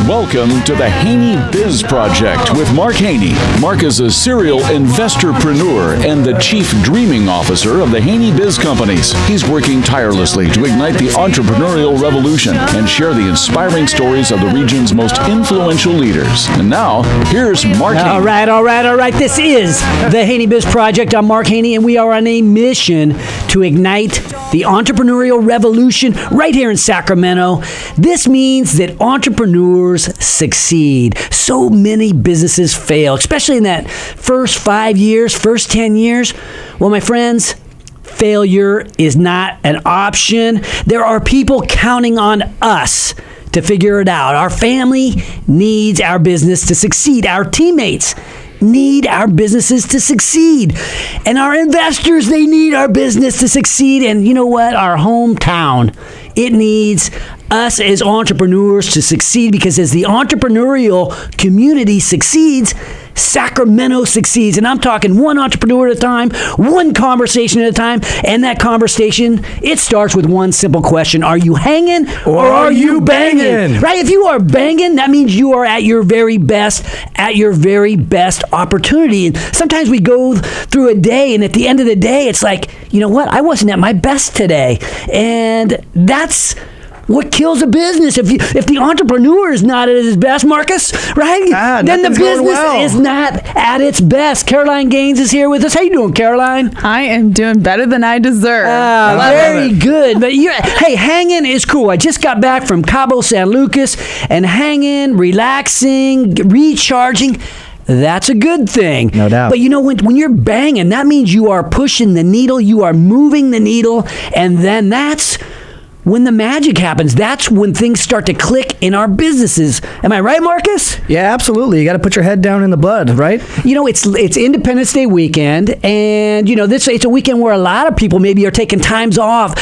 Welcome to the Haney Biz Project with Mark Haney. Mark is a serial investorpreneur and the chief dreaming officer of the Haney Biz Companies. He's working tirelessly to ignite the entrepreneurial revolution and share the inspiring stories of the region's most influential leaders. And now, here's Mark Haney. All right. This is the Haney Biz Project. I'm Mark Haney, and we are on a mission to ignite the entrepreneurial revolution right here in Sacramento. This means that entrepreneurs succeed. So many businesses fail, especially in that first 5 years, first 10 years. Well, my friends, failure is not an option. There are people counting on us to figure it out. Our family needs our business to succeed. Our teammates need our businesses to succeed. And our investors, they need our business to succeed. And you know what? Our hometown, it needs us as entrepreneurs to succeed, because as the entrepreneurial community succeeds, Sacramento succeeds. And I'm talking one entrepreneur at a time, one conversation at a time. And that conversation, it starts with one simple question. Are you hanging or are you banging? Right? If you are banging, that means you are at your very best opportunity. And sometimes we go through a day, and at the end of the day, it's like, you know what? I wasn't at my best today. And that's what kills a business. If the entrepreneur is not at his best, Marcus, right? Then the business is not at its best. Caroline Gaines is here with us. How you doing, Caroline? I am doing better than I deserve. Very good. But hey, hanging is cool. I just got back from Cabo San Lucas, and hanging, relaxing, recharging, that's a good thing. No doubt. But you know, when you're banging, that means you are pushing the needle, you are moving the needle, and then that's when the magic happens. That's when things start to click in our businesses. Am I right, Marcus? Yeah, absolutely. You got to put your head down in the blood, right? You know, it's Independence Day weekend, and you know, it's a weekend where a lot of people maybe are taking time off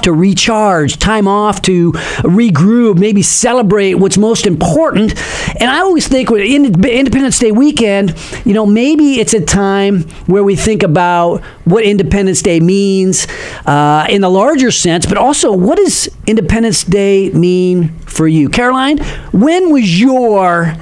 to recharge, time off to regroup, maybe celebrate what's most important. And I always think with Independence Day weekend, you know, maybe it's a time where we think about what Independence Day means in the larger sense, but also what does Independence Day mean for you? Caroline, when was your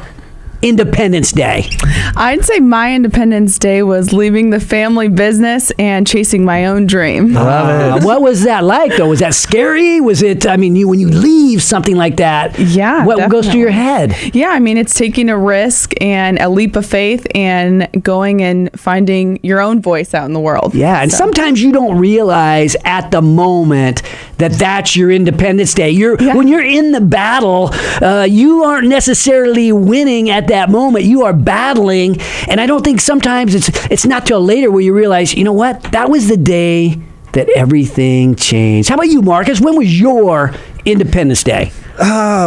Independence Day? I'd say my Independence Day was leaving the family business and chasing my own dream. Love it. What was that like, though? Was that scary? Was it, when you leave something like that, yeah, what definitely goes through your head? Yeah, it's taking a risk and a leap of faith and going and finding your own voice out in the world. Yeah, and sometimes you don't realize at the moment that that's your Independence Day. When you're in the battle, you aren't necessarily winning at that moment. You are battling, and I don't think sometimes it's not till later where you realize, you know what, that was the day that everything changed. How about you, Marcus? When was your Independence Day? I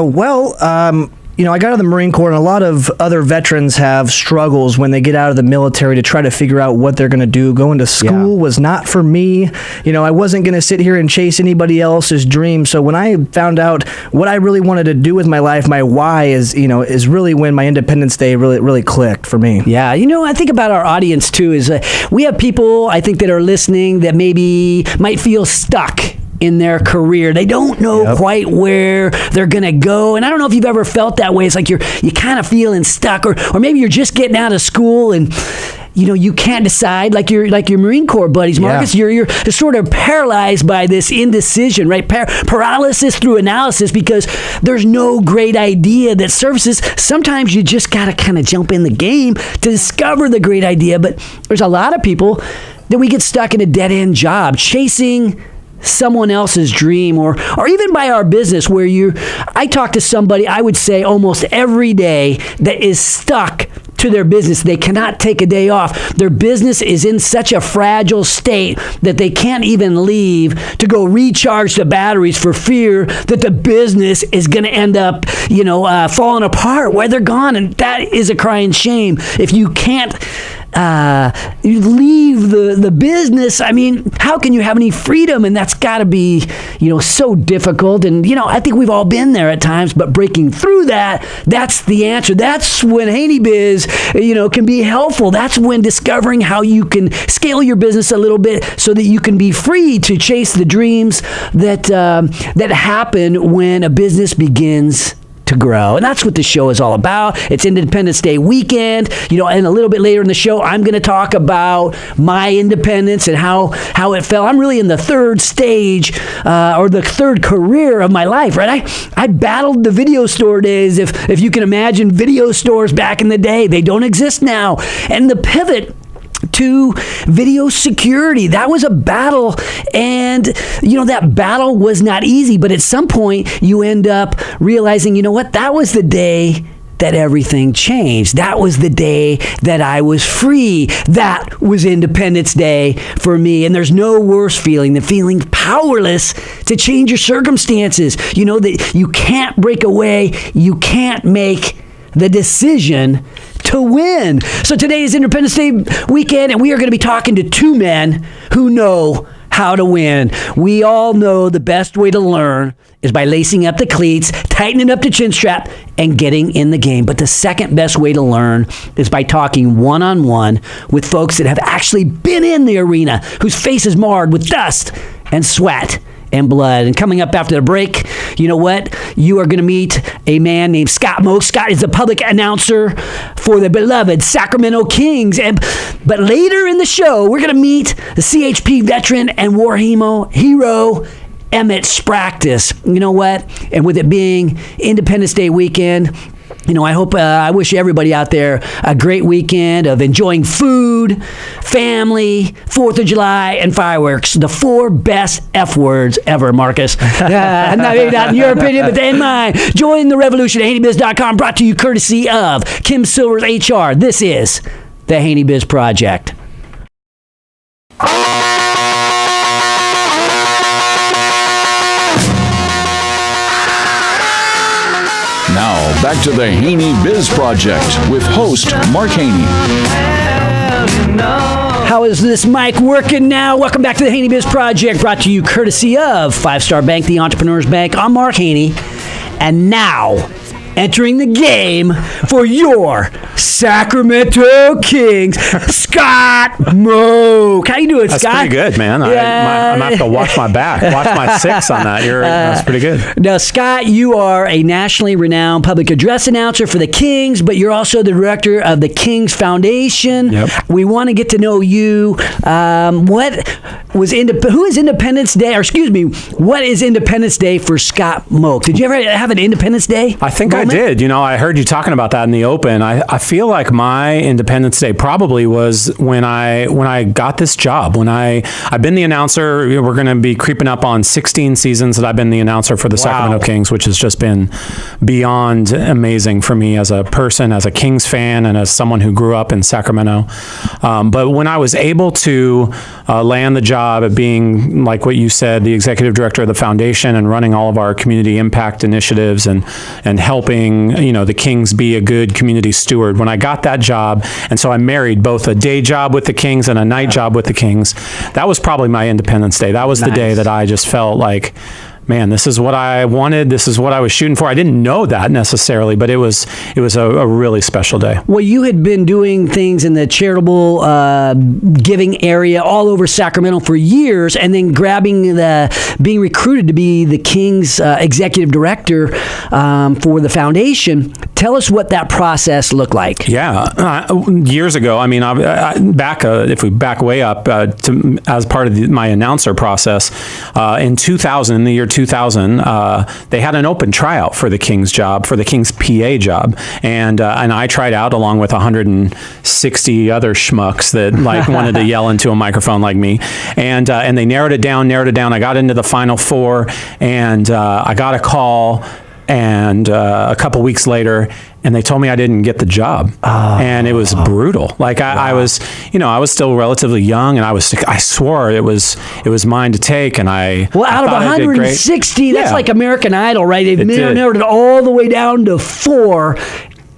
got out of the Marine Corps, and a lot of other veterans have struggles when they get out of the military to try to figure out what they're going to do. Going to school was not for me. I wasn't going to sit here and chase anybody else's dream. So when I found out what I really wanted to do with my life, my why is really when my Independence Day really clicked for me. Yeah, I think about our audience too, is we have people, I think, that are listening that maybe might feel stuck in their career. They don't know quite where they're going to go. And I don't know if you've ever felt that way. It's like you're kind of feeling stuck, or maybe you're just getting out of school and you can't decide, like your Marine Corps buddies, Marcus. Yeah. You're sort of paralyzed by this indecision, right? Paralysis through analysis, because there's no great idea that surfaces. Sometimes you just got to kind of jump in the game to discover the great idea. But there's a lot of people that we get stuck in a dead-end job, chasing someone else's dream, or even by our business, where I talk to somebody, I would say almost every day, that is stuck to their business. They cannot take a day off. Their business is in such a fragile state that they can't even leave to go recharge the batteries for fear that the business is going to end up, falling apart while they're gone. And that is a crying shame. If you can't you leave the business, how can you have any freedom? And that's got to be, so difficult. And, I think we've all been there at times, but breaking through that's the answer. That's when Haney Biz, can be helpful. That's when discovering how you can scale your business a little bit so that you can be free to chase the dreams that happen when a business begins to grow. And that's what the show is all about. It's Independence Day weekend, and a little bit later in the show, I'm going to talk about my independence and how it felt. I'm really in the third stage or the third career of my life, right? I battled the video store days, if you can imagine video stores back in the day. They don't exist now. And the pivot to video security, that was a battle, and that battle was not easy, but at some point you end up realizing, that was the day that everything changed. That was the day that I was free. That was Independence Day for me. And there's no worse feeling than feeling powerless to change your circumstances. That you can't break away. You can't make the decision to win. So today is Independence Day weekend, and we are going to be talking to two men who know how to win. We all know the best way to learn is by lacing up the cleats, tightening up the chin strap, and getting in the game. But the second best way to learn is by talking one-on-one with folks that have actually been in the arena, whose face is marred with dust and sweat and blood. And coming up after the break, you are going to meet a man named Scott Moak. Scott is the public announcer for the beloved Sacramento Kings. But later in the show, we're going to meet the CHP veteran and war hero, Emmett Spractis. And with it being Independence Day weekend, I wish everybody out there a great weekend of enjoying food, family, 4th of July, and fireworks. The 4 best F words ever, Marcus. Maybe not in your opinion, but in mine. Join the revolution at HaneyBiz.com, brought to you courtesy of Kim Silvers HR. This is the Haney Biz Project. Now, back to the Haney Biz Project with host Mark Haney. How is this mic working now? Welcome back to the Haney Biz Project, brought to you courtesy of 5 Star Bank, the Entrepreneur's Bank. I'm Mark Haney, and now entering the game for your Sacramento Kings, Scott Moak. How you doing, Scott? That's pretty good, man. Yeah. I'm going to have to watch my back. Watch my 6 on that. That's pretty good. Now, Scott, you are a nationally renowned public address announcer for the Kings, but you're also the director of the Kings Foundation. Yep. We want to get to know you. Who is Independence Day? Or excuse me, what is Independence Day for Scott Moak? Did you ever have an Independence Day? I think moment? I did. I heard you talking about that in the open. I feel like my Independence Day probably was when I got this job. I've been the announcer. We're going to be creeping up on 16 seasons that I've been the announcer for the Sacramento Kings, which has just been beyond amazing for me as a person, as a Kings fan, and as someone who grew up in Sacramento. But when I was able to land the job at being, like what you said, the executive director of the foundation and running all of our community impact initiatives and helping, the Kings be a good community steward. When I got that job, and so I married both a day job with the Kings and a night job with the Kings, that was probably my Independence Day. That was the day that I just felt like, man, this is what I wanted. This is what I was shooting for. I didn't know that necessarily, but it was a really special day. Well, you had been doing things in the charitable giving area all over Sacramento for years, and then being recruited to be the Kings executive director for the foundation. Tell us what that process looked like. Yeah, years ago. I mean, if we back way up as part of my announcer process in 2000, in the year 2000, they had an open tryout for the Kings job, for the Kings PA job, and I tried out along with 160 other schmucks that wanted to yell into a microphone like me, and they narrowed it down. I got into the final 4, and I got a call. And a couple weeks later, and they told me I didn't get the job, and it was brutal. I was still relatively young, and I swore it was mine to take, and out of 160, that's like American Idol, right? They've narrowed it all the way down to 4.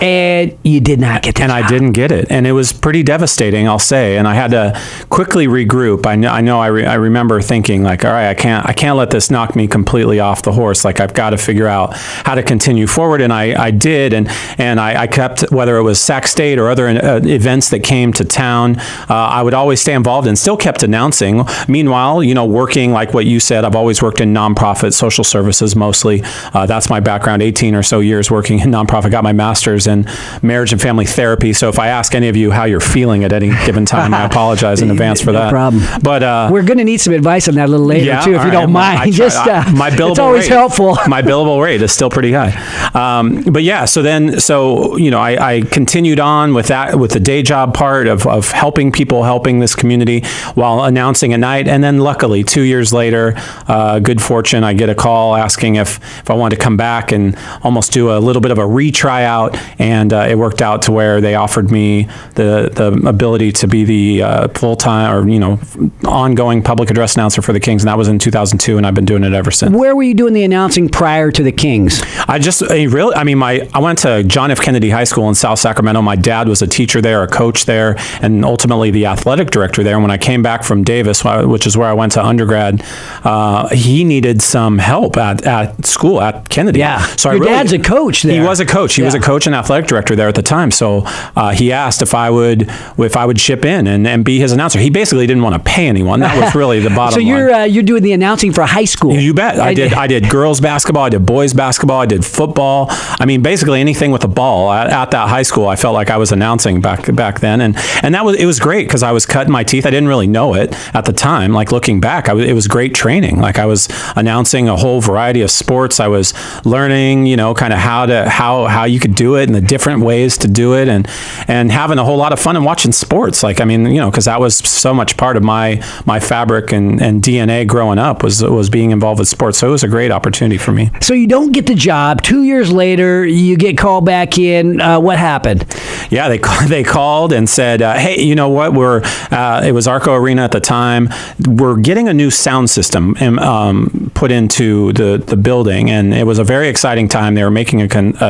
And you did not get the and job. I didn't get it, and it was pretty devastating, I'll say. And I had to quickly regroup. I remember thinking like, all right, I can't let this knock me completely off the horse. Like I've got to figure out how to continue forward, and I did, and I kept, whether it was Sac State or other events that came to town, I would always stay involved and still kept announcing. Meanwhile, working like what you said, I've always worked in nonprofit social services mostly. That's my background. 18 or so years working in nonprofit. Got my master's in marriage and family therapy. So if I ask any of you how you're feeling at any given time, I apologize in advance for that. No problem. But we're going to need some advice on that a little later too, if you don't mind. My billable it's always rate, helpful. My billable rate is still pretty high. But yeah, so I continued on with that, with the day job part of helping people, helping this community while announcing at night. And then luckily 2 years later, good fortune, I get a call asking if I wanted to come back and almost do a little bit of a retryout, and it worked out to where they offered me the ability to be the full-time or ongoing public address announcer for the Kings, and that was in 2002, and I've been doing it ever since. Where were you doing the announcing prior to the Kings? I went to John F. Kennedy High School in South Sacramento. My dad was a teacher there, a coach there, and ultimately the athletic director there. And when I came back from Davis, which is where I went to undergrad, he needed some help at school at Kennedy. Yeah. So Your dad's a coach there. He was a coach. He was a coach and athletic director there at the time. So he asked if I would chip in and be his announcer. He basically didn't want to pay anyone. That was really the bottom line. So you're doing the announcing for high school. You bet. I did girls basketball. I did boys basketball. I did football. I mean, basically anything with a ball at that high school. I felt like I was announcing back then, and it was great because I was cutting my teeth. I didn't really know it at the time. Like looking back, it was great training. Like I was announcing a whole variety of sports. I was learning, kind of how you could do it and the different ways to do it, and having a whole lot of fun and watching sports. Like because that was so much part of my fabric and DNA growing up was being involved with sports. So it was a great opportunity for me. So you don't get the job. 2 years later, you get called back in. What happened? Yeah, they called and said, hey, you know what? It was Arco Arena at the time. We're getting a new sound system put into the building, and it was a very exciting time. They were making a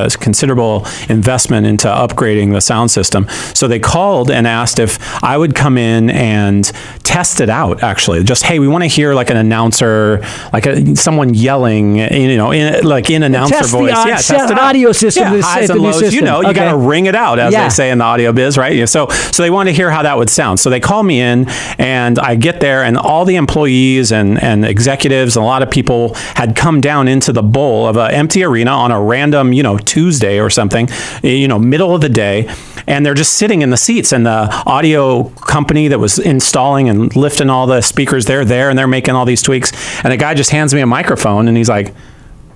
considerable investment into upgrading the sound system. So they called and asked if I would come in and test it out. Actually, just hey, we want to hear like an announcer, like someone yelling, in announcer test voice. Test the audio system. Yeah, highs and lows. System. You got to ring it out, as they say in the audio biz, right? So they wanted to hear how that would sound. So they call me in, and I get there, and all the employees and executives and a lot of people had come down into the bowl of an empty arena on a random, Tuesday or something, middle of the day, and they're just sitting in the seats, and the audio company that was installing and lifting all the speakers, they're there, and they're making all these tweaks, and a guy just hands me a microphone, and he's like,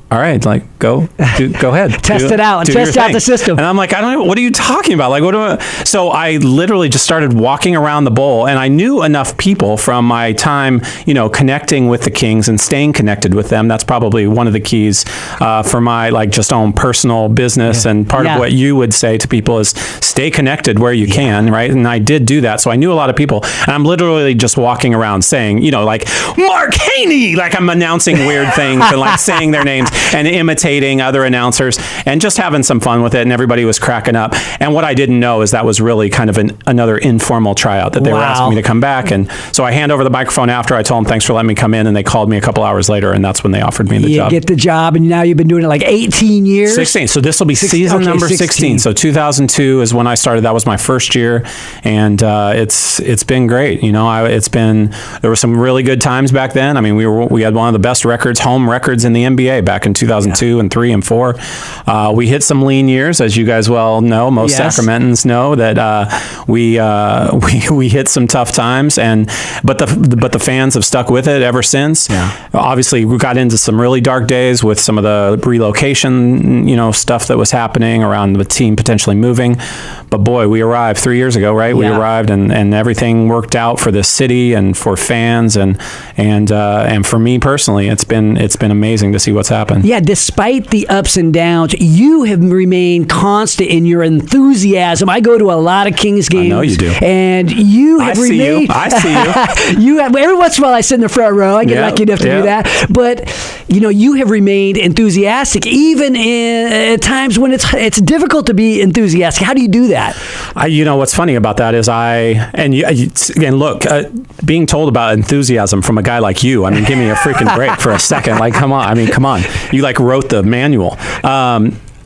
all right, like go ahead. Test it out. Test out the system. And I'm like, I don't know, what are you talking about? Like, so I literally just started walking around the bowl, and I knew enough people from my time, connecting with the Kings and staying connected with them. That's probably one of the keys for my just own personal business. Yeah. And part of what you would say to people is stay connected where you can, right? And I did do that. So I knew a lot of people, and I'm literally just walking around saying, like Mark Haney, like I'm announcing weird things and like saying their names and imitating other announcers and just having some fun with it, and everybody was cracking up. And what I didn't know is that was really kind of another informal tryout that they were asking me to come back. And so I hand over the microphone after. I told them thanks for letting me come in, and they called me a couple hours later, and that's when they offered me the job. You get the job, and now you've been doing it like 18 years? 16. So this will be season number 16. So 2002 is when I started. That was my first year, and it's been great. There were some really good times back then. I mean, we had one of the best home records in the NBA back in 2002 and 3 and 4. We hit some lean years, as you guys well know. Most Sacramentans know that we hit some tough times, but the fans have stuck with it ever since. Yeah. Obviously, we got into some really dark days with some of the relocation, stuff that was happening around the team potentially moving. But boy, we arrived 3 years ago, right? Yeah. We arrived, and everything worked out for the city and for fans and for me personally. It's been amazing to see what's happened. Yeah, despite the ups and downs, you have remained constant in your enthusiasm. I go to a lot of Kings games. I know you do. And you have remained. I see you. You have, every once in a while I sit in the front row. I get lucky enough to do that. But you have remained enthusiastic even at times when it's difficult to be enthusiastic. How do you do that? What's funny about that is being told about enthusiasm from a guy like you, I mean, give me a freaking break for a second. Like, come on. You wrote the manual.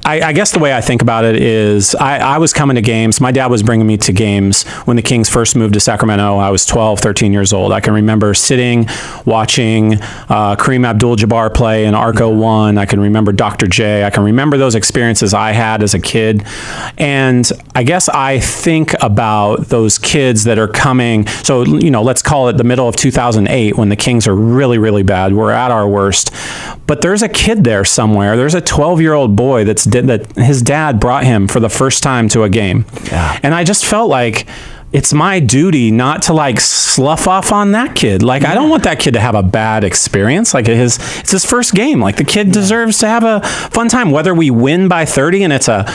I guess the way I think about it is I was coming to games. My dad was bringing me to games when the Kings first moved to Sacramento. I was 12, 13 years old. I can remember sitting, watching Kareem Abdul-Jabbar play in Arco 1. I can remember Dr. J. I can remember those experiences I had as a kid. And I guess I think about those kids that are coming. So, let's call it the middle of 2008 when the Kings are really, really bad. We're at our worst. But there's a kid there somewhere. There's a 12-year-old boy that his dad brought him for the first time to a game. Yeah. And I just felt like it's my duty not to slough off on that kid. I don't want that kid to have a bad experience. It's his first game. The kid deserves to have a fun time, whether we win by 30 and it's a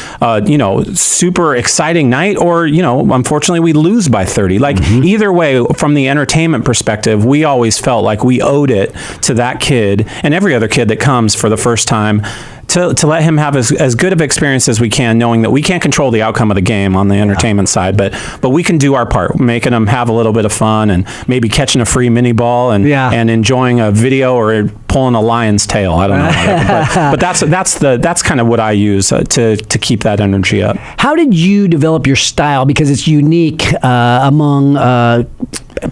super exciting night, or, unfortunately we lose by 30. Either way, from the entertainment perspective, we always felt like we owed it to that kid and every other kid that comes for the first time to let him have as good of experience as we can, knowing that we can't control the outcome of the game on the entertainment side, but we can do our part, making them have a little bit of fun and maybe catching a free mini ball and enjoying a video or pulling a lion's tail. I don't know, but that's kind of what I use to keep that energy up. How did you develop your style? Because it's unique among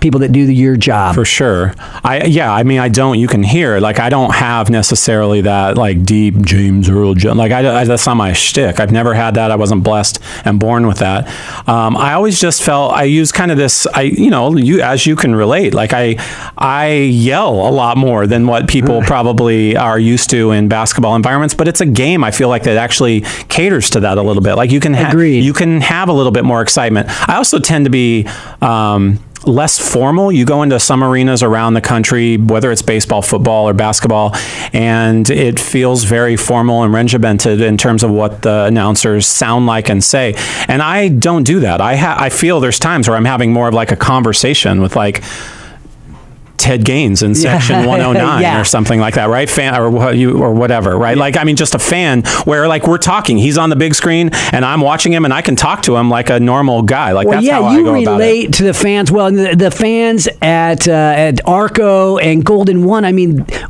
people that do your job. For sure. You can hear it. I don't have necessarily that deep James Earl Jones. That's not my shtick. I've never had that. I wasn't blessed and born with that. I always just felt I use kind of this, as you can relate, I yell a lot more than what people probably are used to in basketball environments, but it's a game I feel like that actually caters to that a little bit. You can have a little bit more excitement. I also tend to be less formal. You go into some arenas around the country, whether it's baseball, football, or basketball, and it feels very formal and regimented in terms of what the announcers sound like and say. And I don't do that. I feel there's times where I'm having more of a conversation with Ted Gaines in section 109 or something like that, right? Fan or whatever, right? Just a fan where we're talking. He's on the big screen and I'm watching him, and I can talk to him like a normal guy. That's how I go about it. You relate to the fans. Well, the fans at Arco and Golden One.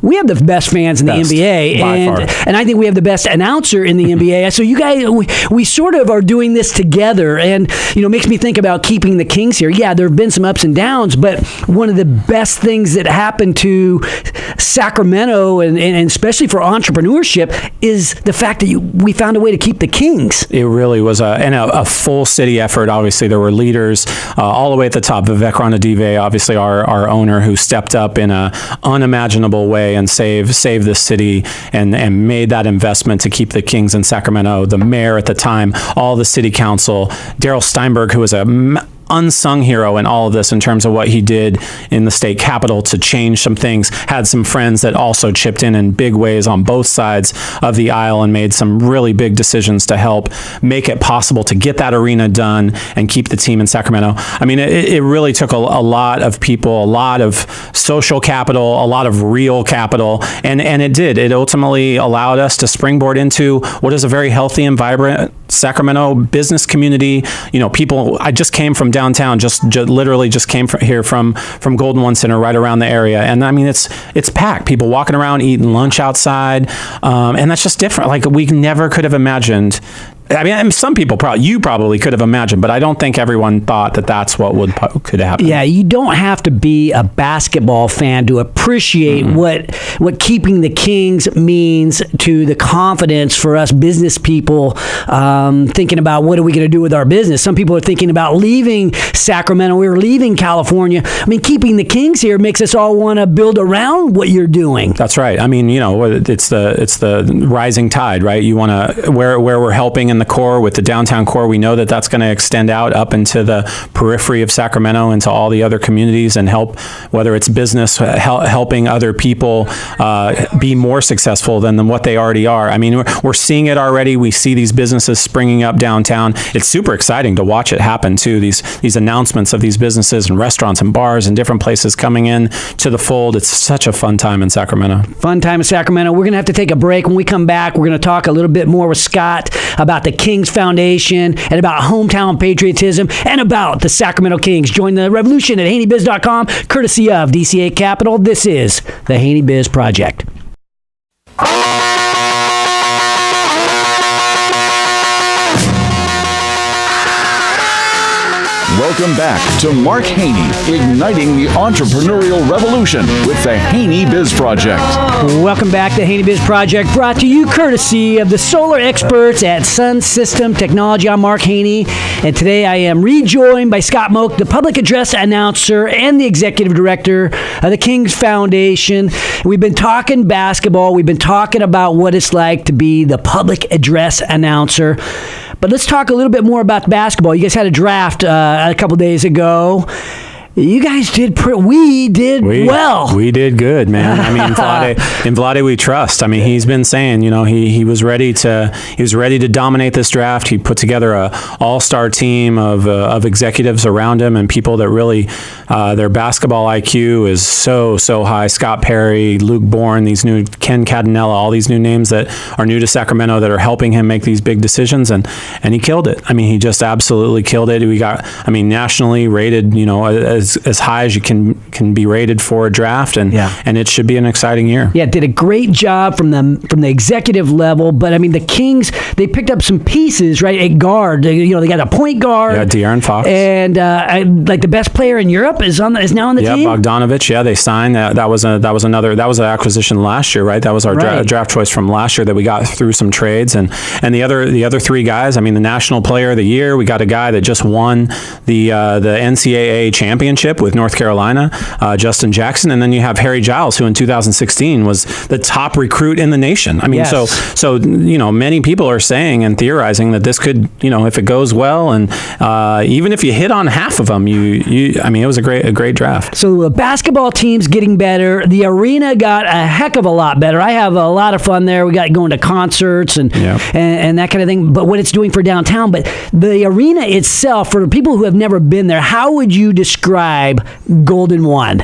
We have the best fans in the NBA, and I think we have the best announcer in the NBA. So you guys, we sort of are doing this together, and makes me think about keeping the Kings here. Yeah, there have been some ups and downs, but one of the best things that happened to Sacramento and especially for entrepreneurship is the fact that we found a way to keep the Kings. It really was a full city effort. Obviously, there were leaders all the way at the top. Vivek Ranadive, obviously our owner, who stepped up in a unimaginable way and saved the city and made that investment to keep the Kings in Sacramento. The mayor at the time, all the city council, Darryl Steinberg, who was a unsung hero in all of this in terms of what he did in the state capitol to change some things, had some friends that also chipped in big ways on both sides of the aisle and made some really big decisions to help make it possible to get that arena done and keep the team in Sacramento. It really took a lot of people, a lot of social capital, a lot of real capital, and it did. It ultimately allowed us to springboard into what is a very healthy and vibrant Sacramento business community. People, I just came from downtown, literally just came from Golden One Center, right around the area, and it's packed. People walking around, eating lunch outside, and that's just different. We never could have imagined. Some people you probably could have imagined, but I don't think everyone thought that that's what could happen. Yeah, you don't have to be a basketball fan to appreciate what keeping the Kings means to the confidence for us business people, thinking about what are we going to do with our business. Some people are thinking about leaving Sacramento. We're leaving California. Keeping the Kings here makes us all want to build around what you're doing. That's right. It's the rising tide, right? You want to where we're helping in the core with the downtown core. We know that that's going to extend out up into the periphery of Sacramento, into all the other communities, and help, whether it's business, helping other people be more successful than what they already are. I mean, we're seeing it already. We see these businesses springing up downtown. It's super exciting to watch it happen too. These announcements of these businesses and restaurants and bars and different places coming in to the fold. It's such a fun time in Sacramento. Fun time in Sacramento. We're going to have to take a break. When we come back, we're going to talk a little bit more with Scott about the Kings Foundation and about hometown patriotism and about the Sacramento Kings. Join the revolution at HaneyBiz.com, courtesy of DCA Capital. This is the Haney Biz Project. Welcome back to Mark Haney, igniting the entrepreneurial revolution with the Haney Biz Project. Welcome back to the Haney Biz Project, brought to you courtesy of the solar experts at Sun System Technology. I'm Mark Haney, and today I am rejoined by Scott Moak, the public address announcer and the executive director of the Kings Foundation. We've been talking basketball. We've been talking about what it's like to be the public address announcer. But let's talk a little bit more about basketball. You guys had a draft a couple days ago. You guys did we did well. We did good, man. I mean, in Vlade we trust. I mean, he's been saying, he was ready to dominate this draft. He put together a all-star team of executives around him and people that really their basketball IQ is so high. Scott Perry, Luke Bourne, these new Ken Catanella, all these new names that are new to Sacramento that are helping him make these big decisions, and he killed it. I mean, he just absolutely killed it. We got, nationally rated, as high as you can be rated for a draft, and it should be an exciting year. Yeah, did a great job from the executive level. But I mean, the Kings, they picked up some pieces, right, at guard. They got a point guard. Yeah, De'Aaron Fox, and like the best player in Europe is now on the team. Yeah, Bogdanovic. Yeah, they signed that was an acquisition last year, right? That was our draft choice from last year that we got through some trades, and the other three guys. I mean, the National Player of the Year, we got a guy that just won the NCAA championship with North Carolina, Justin Jackson, and then you have Harry Giles, who in 2016 was the top recruit in the nation. I mean, so many people are saying and theorizing that this could, if it goes well, and even if you hit on half of them, it was a great draft. So the basketball team's getting better. The arena got a heck of a lot better. I have a lot of fun there. We got going to concerts and that kind of thing. But what it's doing for downtown, but the arena itself, for people who have never been there, how would you describe Golden One?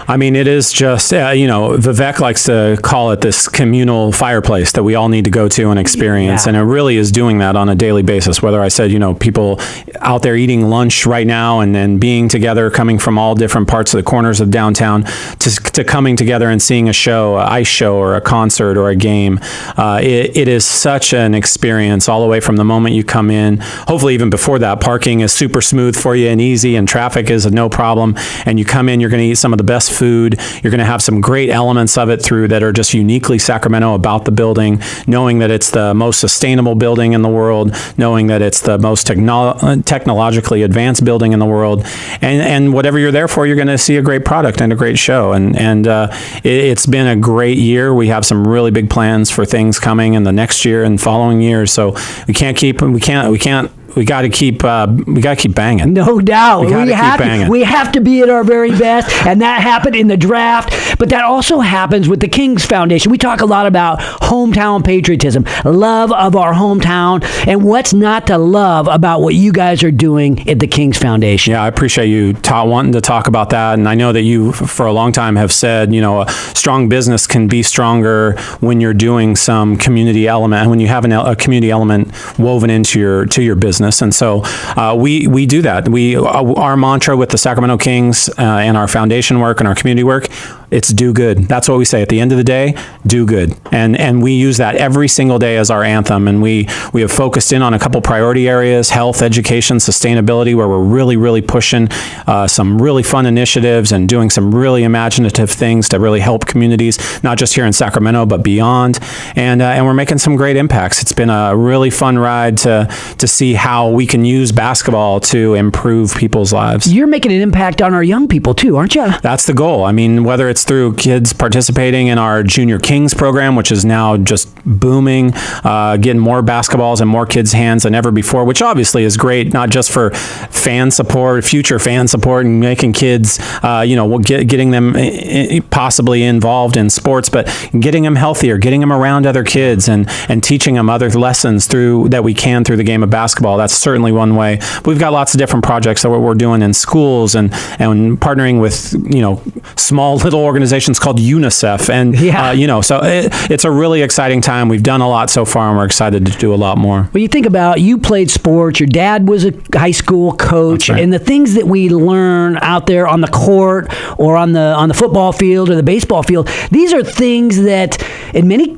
I mean, it is just, Vivek likes to call it this communal fireplace that we all need to go to and experience. And it really is doing that on a daily basis. Whether I said, people out there eating lunch right now and being together, coming from all different parts of the corners of downtown to coming together and seeing a show, an ice show or a concert or a game. It is such an experience all the way from the moment you come in. Hopefully even before that, parking is super smooth for you and easy, and traffic is no problem. And you come in, you're going to eat some of the best food. You're going to have some great elements of it through that are just uniquely Sacramento about the building, knowing that it's the most sustainable building in the world, knowing that it's the most technologically advanced building in the world, and whatever you're there for, you're going to see a great product and a great show. And it's been a great year. We have some really big plans for things coming in the next year and following years. So we got to keep banging. No doubt. We have to be at our very best, and that happened in the draft, but that also happens with the Kings Foundation. We talk a lot about hometown patriotism, love of our hometown, and what's not to love about what you guys are doing at the Kings Foundation. Yeah, I appreciate you wanting to talk about that, and I know that you, for a long time, have said, a strong business can be stronger when you're doing some community element, when you have a community element woven into your business. And so we do that. Our mantra with the Sacramento Kings and our foundation work and our community work, it's do good. That's what we say at the end of the day, do good. And we use that every single day as our anthem. And we have focused in on a couple priority areas: health, education, sustainability, where we're really pushing some really fun initiatives and doing some really imaginative things to really help communities, not just here in Sacramento, but beyond. And we're making some great impacts. It's been a really fun ride to see how we can use basketball to improve people's lives. You're making an impact on our young people too, aren't you? That's the goal. I mean, whether it's through kids participating in our Junior Kings program, which is now just booming, getting more basketballs in more kids' hands than ever before, which obviously is great, not just for fan support, future fan support, and making kids, getting them possibly involved in sports, but getting them healthier, getting them around other kids, and teaching them other lessons through the game of basketball. That's certainly one way. We've got lots of different projects that we're doing in schools and partnering with small little organizations called UNICEF, and so it's a really exciting time. We've done a lot so far, and we're excited to do a lot more. Well, you think about, you played sports, your dad was a high school coach, right. and the things that we learn out there on the court or on the football field or the baseball field, these are things that in many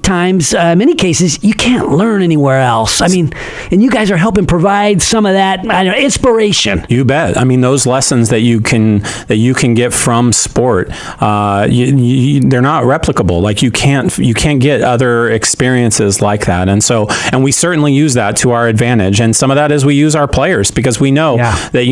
cases you can't learn anywhere else. I mean, and you guys are helping provide some of that inspiration. You bet. I mean, those lessons that you can get from sport, they're not replicable. Like you can't get other experiences like that. And we certainly use that to our advantage. And some of that is we use our players, because we know that,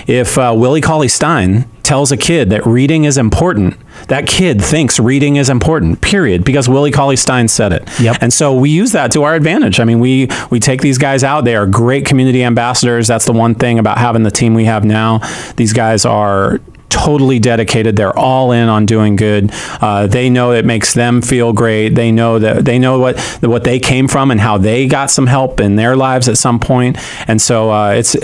if Willie Cauley-Stein tells a kid that reading is important, that kid thinks reading is important, period, because Willie Cauley-Stein said it. Yep. And so we use that to our advantage. I mean, we take these guys out. They are great community ambassadors. That's the one thing about having the team we have now. These guys are totally dedicated. They're all in on doing good. They know it makes them feel great. They know what they came from and how they got some help in their lives at some point. And so it's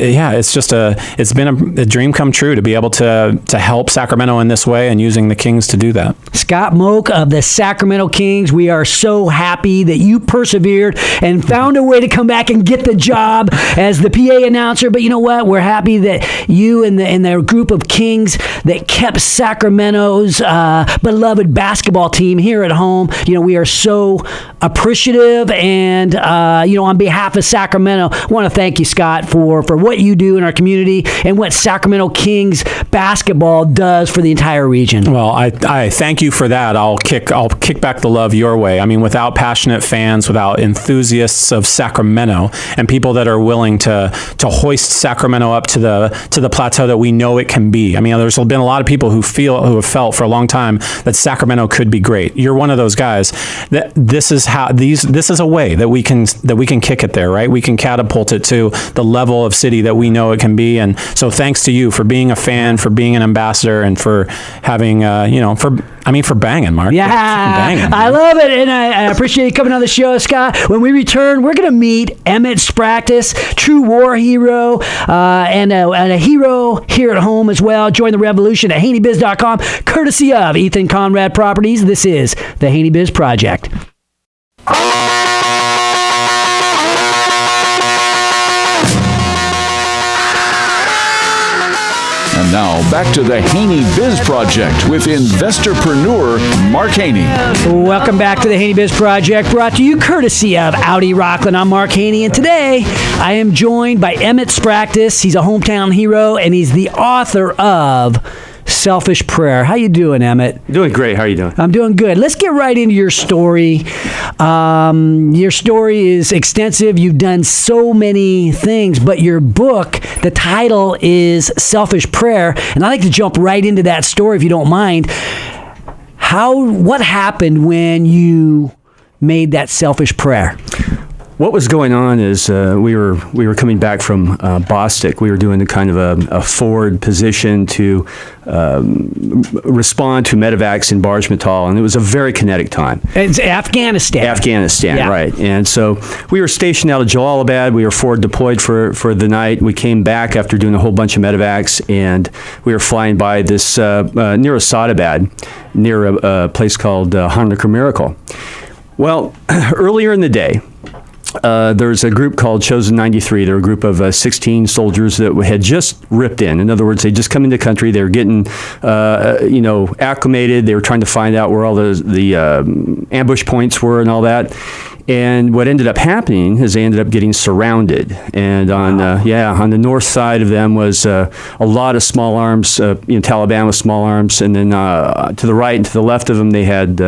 been a dream come true to be able to help Sacramento in this way, and using the Kings to do that. Scott Moak of the Sacramento Kings, we are so happy that you persevered and found a way to come back and get the job as the PA announcer. But you know what? We're happy that you and the group of Kings that kept Sacramento's beloved basketball team here at home. We are so appreciative, and on behalf of Sacramento, I want to thank you, Scott, for what you do in our community and what Sacramento Kings basketball does for the entire region. Well, I thank you for that. I'll kick back the love your way. I mean, without passionate fans, without enthusiasts of Sacramento, and people that are willing to hoist Sacramento up to the plateau that we know it can be. I mean, there's been a lot of people who have felt for a long time that Sacramento could be great. You're one of those guys. This is a way that we can kick it there, right? We can catapult it to the level of city that we know it can be. And so thanks to you for being a fan, for being an ambassador, and for having for banging, Mark. Yeah, banging, I love it, and I appreciate you coming on the show, Scott. When we return, we're going to meet Emmett Spractis, true war hero, and a hero here at home as well. Join the revolution at HaneyBiz.com, courtesy of Ethan Conrad Properties. This is the Haney Biz Project. And now, back to the Haney Biz Project with investorpreneur Mark Haney. Welcome back to the Haney Biz Project, brought to you courtesy of Audi Rockland. I'm Mark Haney, and today I am joined by Emmett Spractis. He's a hometown hero, and he's the author of Selfish Prayer. How you doing, Emmett? Doing great. How are you doing? I'm doing good. Let's get right into your story. Your story is extensive. You've done so many things, but your book, the title is Selfish Prayer, and I'd like to jump right into that story if you don't mind. What happened when you made that selfish prayer? What was going on is we were coming back from Bostic. We were doing a kind of a forward position to respond to medevacs in Barge Matal, and it was a very kinetic time. It's Afghanistan. Yeah. Right. And so we were stationed out of Jalalabad. We were forward deployed for the night. We came back after doing a whole bunch of medevacs, and we were flying by this near Asadabad, near a place called Hanukar Miracle. Well, earlier in the day, there's a group called Chosen 93. They're a group of 16 soldiers that had just ripped in. In other words, they just come into the country. They were getting, acclimated. They were trying to find out where all the ambush points were and all that. And what ended up happening is they ended up getting surrounded. And on the north side of them was a lot of small arms, Taliban with small arms. And then to the right and to the left of them, they had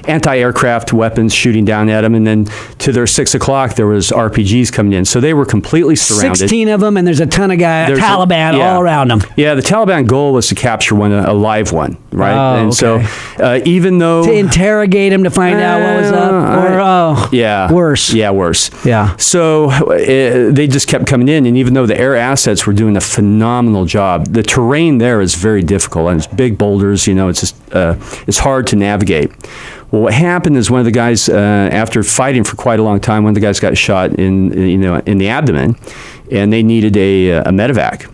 anti-aircraft weapons shooting down at them. And then to their 6 o'clock, there was RPGs coming in. So they were completely surrounded. 16 of them, and there's a ton of Taliban all around them. Yeah, the Taliban goal was to capture a live one, right? Oh, and okay. so even though... To interrogate him to find out what was up? Worse. Yeah, worse. Yeah. So they just kept coming in, and even though the air assets were doing a phenomenal job, the terrain there is very difficult, and it's big boulders, it's just it's hard to navigate. Well, what happened is one of the guys, after fighting for quite a long time, one of the guys got shot in the abdomen, and they needed a medevac.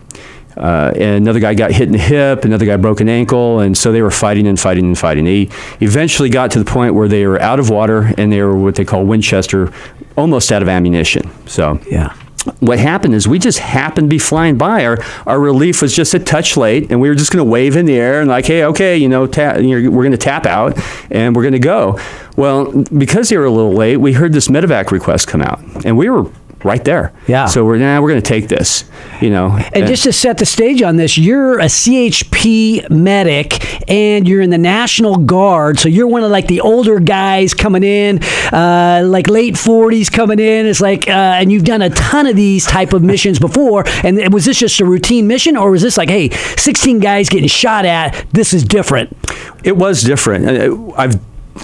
And another guy got hit in the hip, another guy broke an ankle, and so they were fighting. They eventually got to the point where they were out of water, and they were what they call Winchester, almost out of ammunition. So yeah. What happened is we just happened to be flying by. Our relief was just a touch late, and we were just going to wave in the air and like, hey, okay, we're going to tap out, and we're going to go. Well, because they were a little late, we heard this medevac request come out, and we were right there. Yeah. So we're going to take this, And just to set the stage on this, you're a CHP medic and you're in the National Guard. So you're one of like the older guys coming in, like late 40s coming in. It's like, and you've done a ton of these type of missions before. And was this just a routine mission, or was this like, hey, 16 guys getting shot at, this is different? It was different.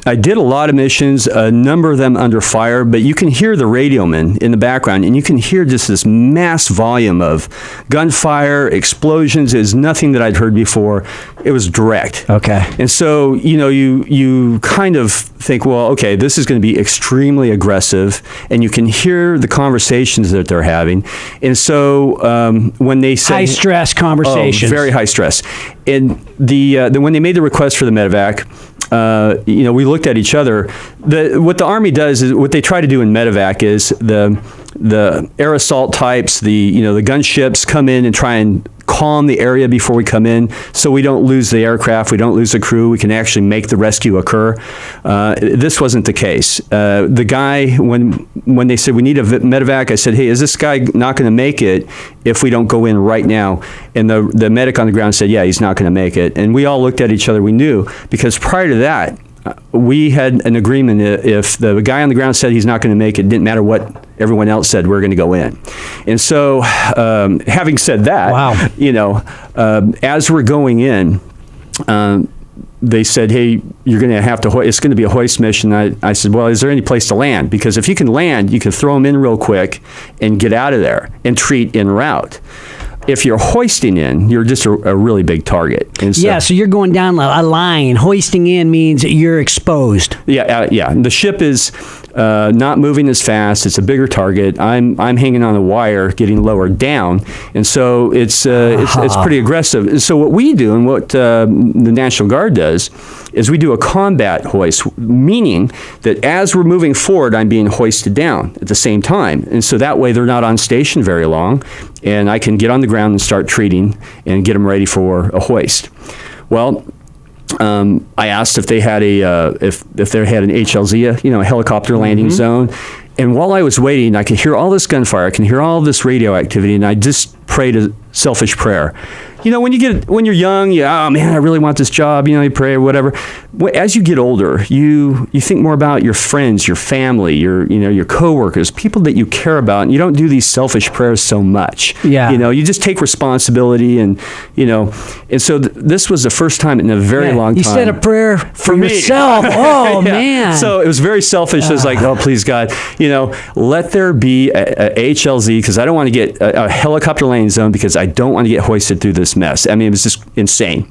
I did a lot of missions, a number of them under fire, but you can hear the radioman in the background, and you can hear just this mass volume of gunfire, explosions. It was nothing that I'd heard before. It was direct. Okay. And so, you kind of think, well, okay, this is going to be extremely aggressive, and you can hear the conversations that they're having. And so when they said... High stress conversations. Oh, very high stress. And when they made the request for the medevac, we looked at each other. What the Army does is, what they try to do in medevac is the air assault types, the gunships come in and try and calm the area before we come in, so we don't lose the aircraft, we don't lose the crew, we can actually make the rescue occur. This wasn't the case. The guy, when they said we need a medevac, I said, hey, is this guy not going to make it if we don't go in right now? And the medic on the ground said, yeah, he's not going to make it. And we all looked at each other. We knew, because prior to that, we had an agreement. If the guy on the ground said he's not going to make it, didn't matter what everyone else said, we're going to go in. And so, having said that, wow. As we're going in, they said, hey, you're going to have to, it's going to be a hoist mission. I said, well, is there any place to land? Because if you can land, you can throw them in real quick and get out of there and treat en route. If you're hoisting in, you're just a really big target. And so, so you're going down a line. Hoisting in means you're exposed. Yeah. The ship is not moving as fast. It's a bigger target. I'm hanging on a wire, getting lowered down, and so it's pretty aggressive. So what we do, and what the National Guard does, is we do a combat hoist, meaning that as we're moving forward, I'm being hoisted down at the same time, and so that way they're not on station very long, and I can get on the ground and start treating and get them ready for a hoist. Well, I asked if they had if they had an HLZ, a helicopter landing zone. And while I was waiting, I could hear all this gunfire, I can hear all this radio activity, and I just prayed a selfish prayer. When you're young, oh man, I really want this job, you pray or whatever. As you get older, you think more about your friends, your family, your coworkers, people that you care about, and you don't do these selfish prayers so much. Yeah. You just take responsibility, and so this was the first time in a very long time. You said a prayer for me. yourself. Oh man. So it was very selfish. I was like, oh please God, let there be a HLZ, because I don't want to get a helicopter landing zone, because I don't want to get hoisted through this mess. I mean, it was just insane.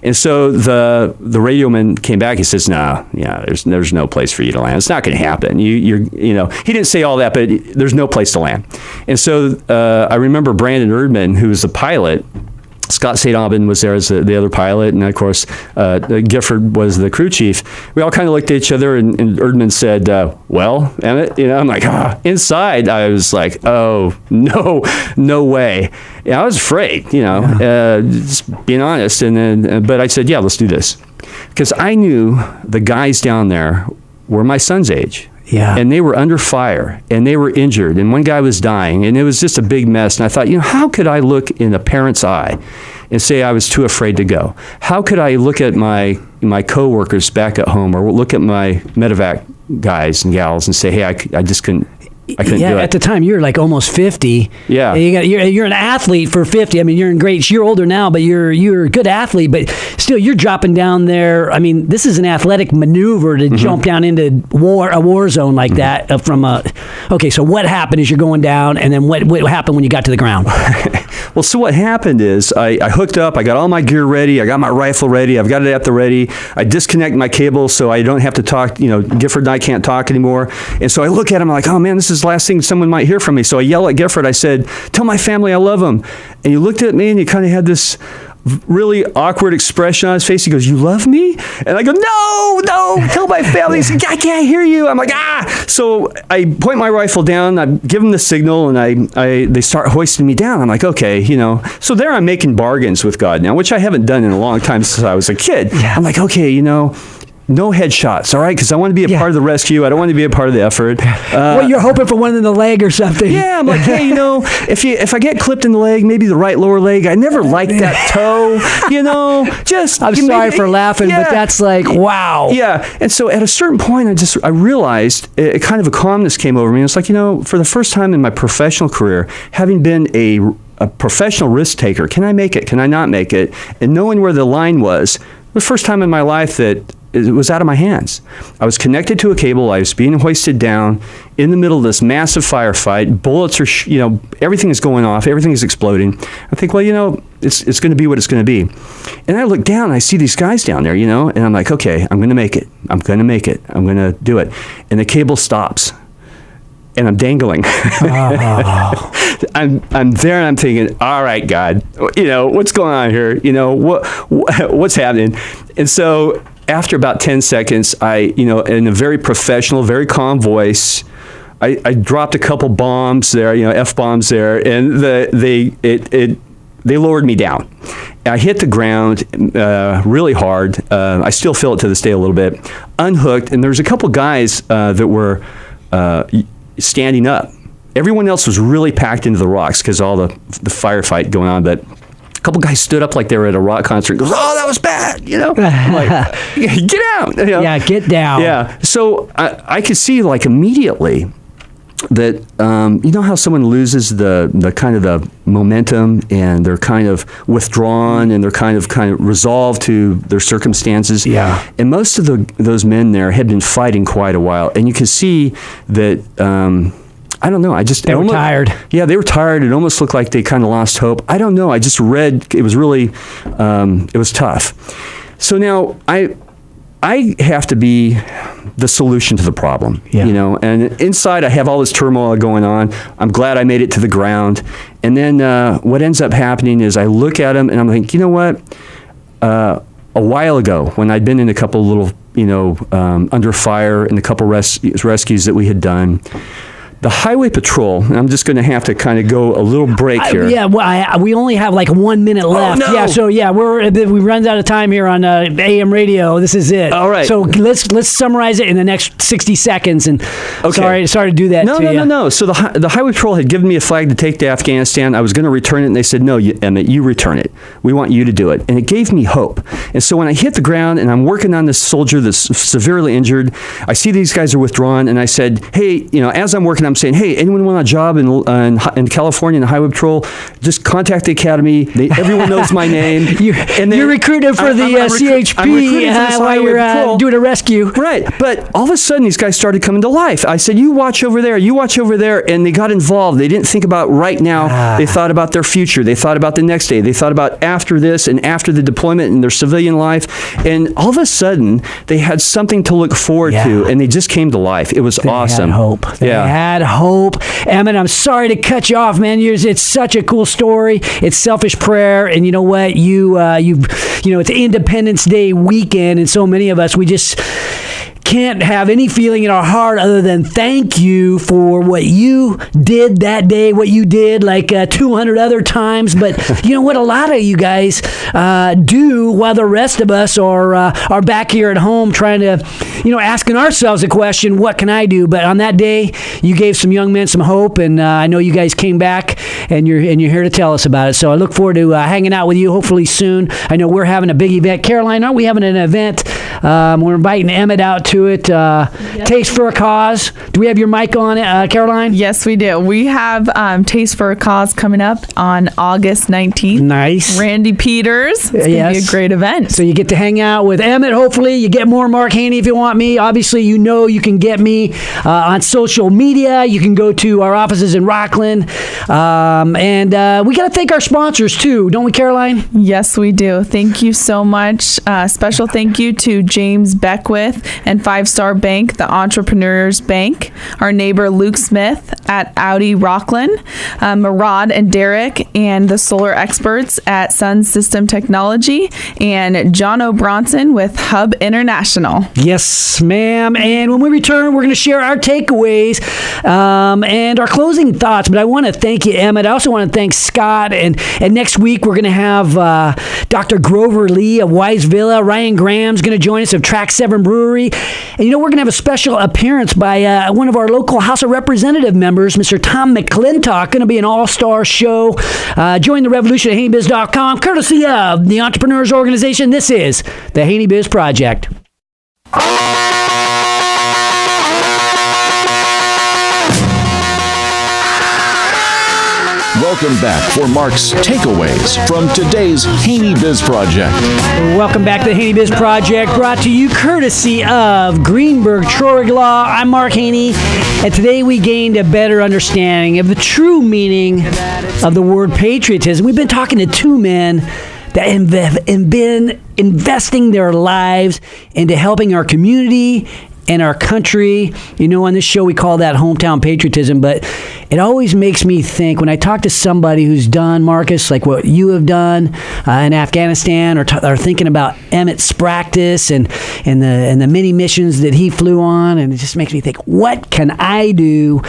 And so the radioman came back. He says, there's no place for you to land. It's not going to happen. He didn't say all that, but there's no place to land. And so I remember Brandon Erdman, who was the pilot. Scott St. Aubin was there as the other pilot, and of course, Gifford was the crew chief. We all kind of looked at each other, and Erdman said, well, Emmett, I'm like, inside, I was like, oh, no way. I was afraid, just being honest. And then, but I said, yeah, let's do this. Because I knew the guys down there were my son's age. Yeah. And they were under fire, and they were injured, and one guy was dying, and it was just a big mess. And I thought, how could I look in a parent's eye and say I was too afraid to go? How could I look at my coworkers back at home, or look at my medevac guys and gals and say, hey, I just couldn't. I couldn't do it. At the time, you're like almost 50. Yeah. You're an athlete for 50. I mean, you're in great. You're older now, but you're a good athlete. But still, you're dropping down there. I mean, this is an athletic maneuver to jump down into a war zone like that. Okay, so what happened is you're going down, and then what happened when you got to the ground? Well, so what happened is I hooked up. I got all my gear ready. I got my rifle ready. I've got it at the ready. I disconnect my cable so I don't have to talk. Gifford and I can't talk anymore. And so I look at him like, oh man, this is the last thing someone might hear from me. So I yell at Gifford. I said, tell my family I love them. And he looked at me and he kind of had this really awkward expression on his face. He goes, you love me? And I go, no, tell my family. He said, I can't hear you. I'm like, So I point my rifle down, I give them the signal, and they start hoisting me down. I'm like, okay, So there I'm making bargains with God now, which I haven't done in a long time since I was a kid. Yeah. I'm like, okay, no headshots, all right? Because I want to be a part of the rescue. I don't want to be a part of the effort. You're hoping for one in the leg or something. Yeah, I'm like, hey, if I get clipped in the leg, maybe the right lower leg. I never liked that toe. I'm sorry for laughing, but that's like, wow. Yeah, and so at a certain point, I realized a kind of a calmness came over me. It's like, for the first time in my professional career, having been a professional risk taker, can I make it? Can I not make it? And knowing where the line was, the first time in my life that it was out of my hands. I was connected to a cable. I was being hoisted down in the middle of this massive firefight. Bullets are, everything is going off. Everything is exploding. I think, well, it's going to be what it's going to be. And I look down and I see these guys down there, and I'm like, okay, I'm going to make it. I'm going to make it. I'm going to do it. And the cable stops. And I'm dangling. Oh. I'm there and I'm thinking, all right, God, what's going on here? What's happening? And so after about 10 seconds, I, in a very professional, very calm voice, I dropped a couple bombs there, F-bombs there, and they lowered me down. I hit the ground really hard. I still feel it to this day a little bit. Unhooked, and there's a couple guys that were standing up. Everyone else was really packed into the rocks because all the firefight going on, but a couple guys stood up like they were at a rock concert and goes, oh, that was bad, I'm like, get out. Yeah, get down. Yeah. So I could see like immediately that, how someone loses the kind of the momentum and they're kind of withdrawn and they're kind of resolved to their circumstances. Yeah. And most of those men there had been fighting quite a while. And you could see that, I don't know. They were tired. Yeah, they were tired. It almost looked like they kind of lost hope. I don't know. I just read. It was really, it was tough. So now I have to be the solution to the problem. Yeah. And inside I have all this turmoil going on. I'm glad I made it to the ground. And then what ends up happening is I look at them and I'm like, you know what? A while ago, when I'd been in a couple little, under fire and a couple rescues that we had done. The Highway Patrol, and I'm just going to have to kind of go a little break here. We only have like 1 minute left. Oh, no. Yeah, so we run out of time here on AM radio. This is it. All right. So let's summarize it in the next 60 seconds. And okay. sorry to do that. No. So the Highway Patrol had given me a flag to take to Afghanistan. I was going to return it, and they said, no, Emmett, you return it. We want you to do it. And it gave me hope. And so when I hit the ground and I'm working on this soldier that's severely injured, I see these guys are withdrawn, and I said, hey, as I'm working, I'm saying, hey, anyone want a job in California in the Highway Patrol? Just contact the academy. Everyone knows my name. You're recruited for the CHP while you're doing a rescue. Right. But all of a sudden, these guys started coming to life. I said, you watch over there. And they got involved. They didn't think about right now. They thought about their future. They thought about the next day. They thought about after this and after the deployment in their civilian life. And all of a sudden, they had something to look forward to, and they just came to life. It was awesome. They had hope. They had hope. Emmett, I'm sorry to cut you off, man. It's such a cool story. It's Selfish Prayer, and you know what? It's Independence Day weekend, and so many of us, we just can't have any feeling in our heart other than thank you for what you did that day, what you did like 200 other times. But you know what? A lot of you guys do while the rest of us are back here at home trying to, asking ourselves the question, what can I do? But on that day, you gave some young men some hope, and I know you guys came back, and you're here to tell us about it. So I look forward to hanging out with you hopefully soon. I know we're having a big event. Caroline, aren't we having an event? We're inviting Emmett out to it. Taste for a Cause. Do we have your mic on, Caroline? Yes, we do. We have Taste for a Cause coming up on August 19th. Nice. Randy Peters. It's going to be a great event. So you get to hang out with Emmett, hopefully. You get more Mark Haney if you want me. Obviously, you can get me on social media. You can go to our offices in Rockland. And we got to thank our sponsors, too. Don't we, Caroline? Yes, we do. Thank you so much. Special thank you to James Beckwith and 5 Star Bank, the Entrepreneurs Bank, our neighbor Luke Smith at Audi Rockland, Murad and Derek and the solar experts at Sun System Technology, and John O'Bronson with Hub International. Yes, ma'am. And when we return, we're going to share our takeaways and our closing thoughts. But I want to thank you, Emmett. I also want to thank Scott. And next week, we're going to have Dr. Grover Lee of Wise Villa. Ryan Graham's going to join us of Track 7 Brewery. And we're going to have a special appearance by one of our local House of Representative members, Mr. Tom McClintock. Going to be an all-star show. Join the revolution at HaneyBiz.com, courtesy of the Entrepreneurs Organization. This is the Haney Biz Project. Welcome back for Mark's takeaways from today's Haney Biz Project. Welcome back to the Haney Biz Project, brought to you courtesy of Greenberg Traurig Law. I'm Mark Haney, and today we gained a better understanding of the true meaning of the word patriotism. We've been talking to two men that have been investing their lives into helping our community and our country. On this show we call that hometown patriotism, but it always makes me think when I talk to somebody who's done, Marcus, like what you have done in Afghanistan, or thinking about Emmett's practice and the many missions that he flew on, and it just makes me think, what can I do?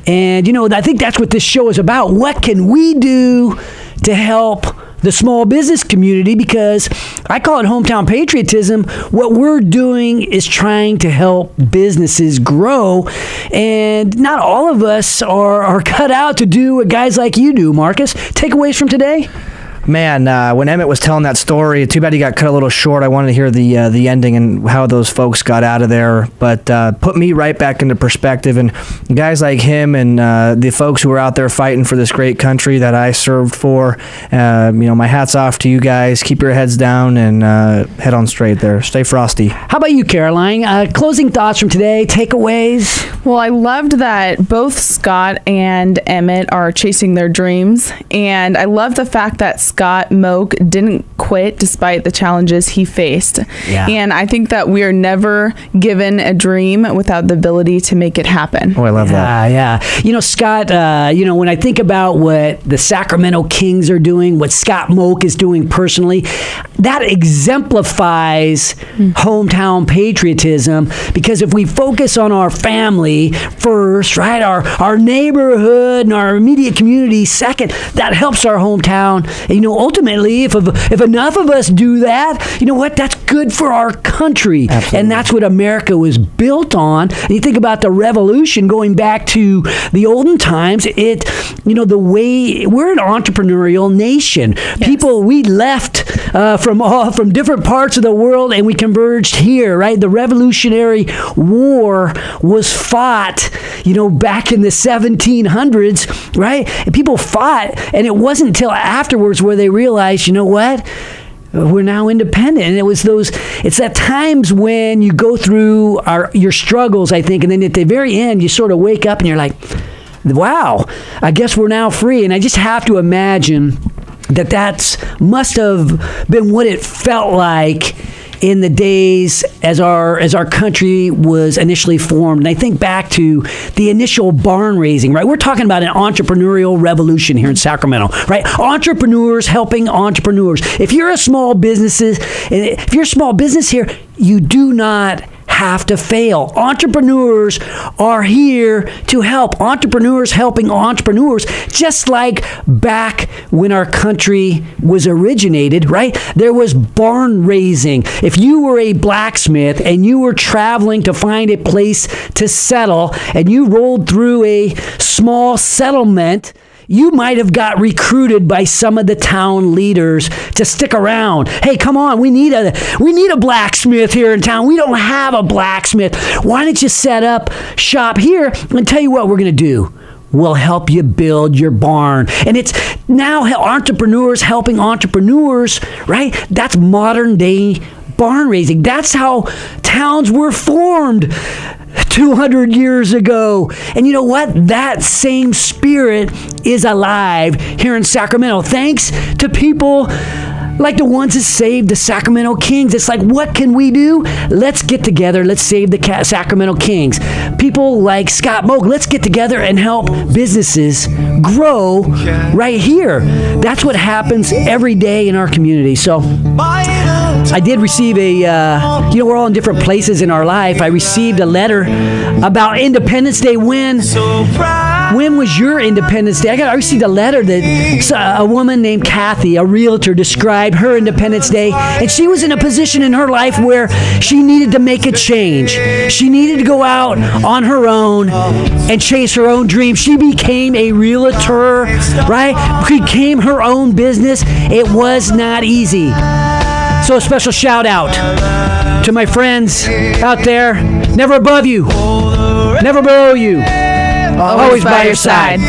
And I think that's what this show is about. What can we do to help the small business community? Because I call it hometown patriotism. What we're doing is trying to help businesses grow, and not all of us are cut out to do what guys like you do. Marcus, takeaways from today? Man, when Emmett was telling that story, too bad he got cut a little short. I wanted to hear the ending and how those folks got out of there. But put me right back into perspective. And guys like him and the folks who are out there fighting for this great country that I served for, my hat's off to you guys. Keep your heads down and head on straight there. Stay frosty. How about you, Caroline? Closing thoughts from today, takeaways? Well, I loved that both Scott and Emmett are chasing their dreams. And I love the fact that Scott Moak didn't quit despite the challenges he faced. Yeah. And I think that we are never given a dream without the ability to make it happen. Oh, I love that. Yeah. Scott, when I think about what the Sacramento Kings are doing, what Scott Moak is doing personally, that exemplifies hometown patriotism, because if we focus on our family first, right, our neighborhood and our immediate community second, that helps our hometown. And, ultimately, if enough of us do that, you know what? That's good for our country. Absolutely. And that's what America was built on. And you think about the revolution going back to the olden times, the way we're an entrepreneurial nation. Yes. People, we left from different parts of the world and we converged here, right? The Revolutionary War was fought, back in the 1700s, right? And people fought, and it wasn't until afterwards where they realized, what? We're now independent. And it's at times when you go through your struggles, I think, and then at the very end, you sort of wake up and you're like, wow, I guess we're now free. And I just have to imagine that must have been what it felt like in the days as our country was initially formed. And I think back to the initial barn raising, right? We're talking about an entrepreneurial revolution here in Sacramento, right? Entrepreneurs helping entrepreneurs. If you're a small business here, you do not have to fail. Entrepreneurs are here to help. Entrepreneurs helping entrepreneurs, just like back when our country was originated, right? There was barn raising. If you were a blacksmith and you were traveling to find a place to settle and you rolled through a small settlement, you might have got recruited by some of the town leaders to stick around. Hey, come on, we need a blacksmith here in town. We don't have a blacksmith. Why don't you set up shop here and tell you what we're going to do? We'll help you build your barn. And it's now entrepreneurs helping entrepreneurs, right? That's modern day barn raising. That's how towns were formed 200 years ago. And you know what? That same spirit is alive here in Sacramento. Thanks to people like the ones that saved the Sacramento Kings. It's like, what can we do? Let's get together. Let's save the Sacramento Kings. People like Scott Moak, let's get together and help businesses grow right here. That's what happens every day in our community. So I did receive we're all in different places in our life. I received a letter about Independence Day. When was your Independence Day? I received a letter that a woman named Kathy, a realtor, described her Independence Day, and she was in a position in her life where she needed to make a change. She needed to go out on her own and chase her own dreams. She became a realtor, right? Became her own business. It was not easy. So a special shout out to my friends out there. Never above you, never below you, always by your side.